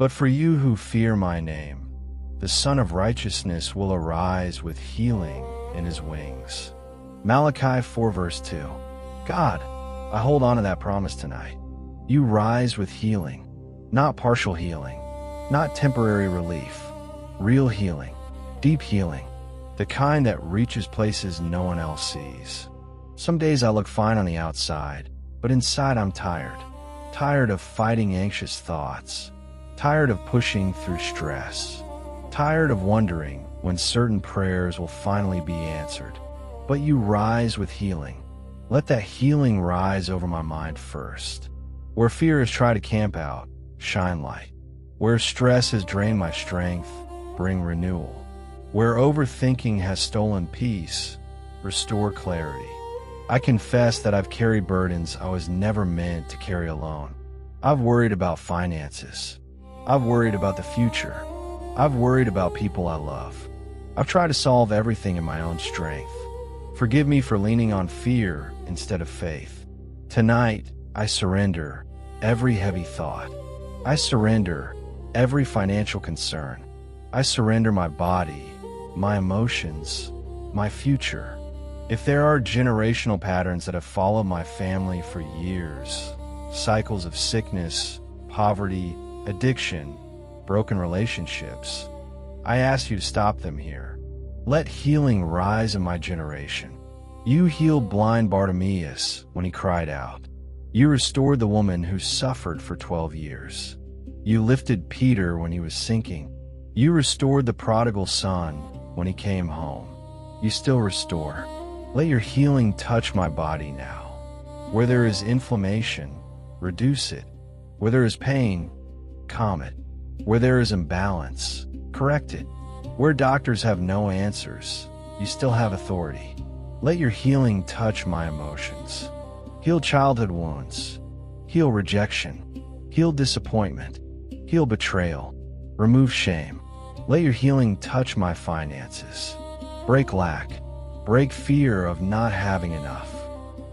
But for you who fear my name, the Son of Righteousness will arise with healing in his wings. Malachi 4 verse 2. God, I hold on to that promise tonight. You rise with healing, not partial healing, not temporary relief, real healing, deep healing, the kind that reaches places no one else sees. Some days I look fine on the outside, but inside I'm tired. Tired of fighting anxious thoughts. Tired of pushing through stress. Tired of wondering when certain prayers will finally be answered. But you rise with healing. Let that healing rise over my mind first. Where fear has tried to camp out, shine light. Where stress has drained my strength, bring renewal. Where overthinking has stolen peace, restore clarity. I confess that I've carried burdens I was never meant to carry alone. I've worried about finances. I've worried about the future. I've worried about people I love. I've tried to solve everything in my own strength. Forgive me for leaning on fear instead of faith. Tonight, I surrender every heavy thought. I surrender every financial concern. I surrender my body, my emotions, my future. If there are generational patterns that have followed my family for years, cycles of sickness, poverty, addiction, broken relationships, I ask you to stop them here. Let healing rise in my generation. You healed blind Bartimaeus when he cried out. You restored the woman who suffered for 12 years. You lifted Peter when he was sinking. You restored the prodigal son when he came home. You still restore. Let your healing touch my body now. Where there is inflammation, reduce it. Where there is pain, calm it. Where there is imbalance, correct it. Where doctors have no answers, you still have authority. Let your healing touch my emotions. Heal childhood wounds. Heal rejection. Heal disappointment. Heal betrayal. Remove shame. Let your healing touch my finances. Break lack. Break fear of not having enough.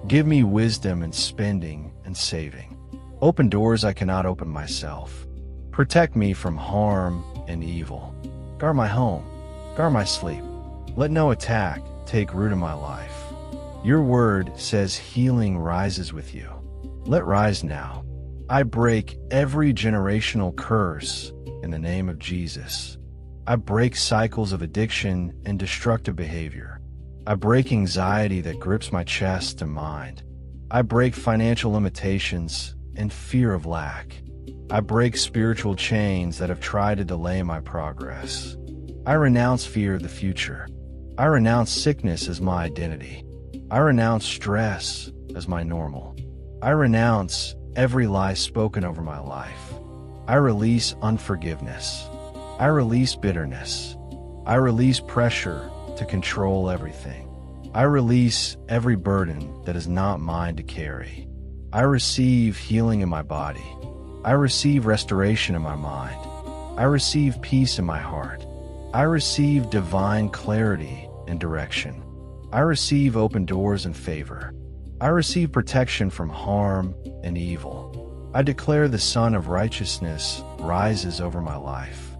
Give me wisdom in spending and saving. Open doors I cannot open myself. Protect me from harm and evil. Guard my home. Guard my sleep. Let no attack take root in my life. Your word says healing rises with you. Let rise now. I break every generational curse in the name of Jesus. I break cycles of addiction and destructive behavior. I break anxiety that grips my chest and mind. I break financial limitations and fear of lack. I break spiritual chains that have tried to delay my progress. I renounce fear of the future. I renounce sickness as my identity. I renounce stress as my normal. I renounce every lie spoken over my life. I release unforgiveness. I release bitterness. I release pressure to control everything. I release every burden that is not mine to carry. I receive healing in my body. I receive restoration in my mind. I receive peace in my heart. I receive divine clarity and direction. I receive open doors and favor. I receive protection from harm and evil. I declare the Son of Righteousness rises over my life.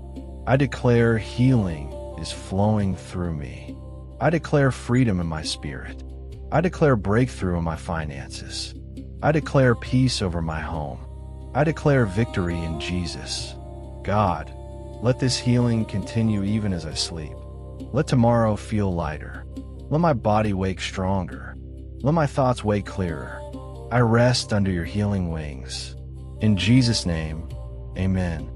I declare healing is flowing through me. I declare freedom in my spirit. I declare breakthrough in my finances. I declare peace over my home. I declare victory in Jesus. God, let this healing continue even as I sleep. Let tomorrow feel lighter. Let my body wake stronger. Let my thoughts wake clearer. I rest under your healing wings. In Jesus' name, amen.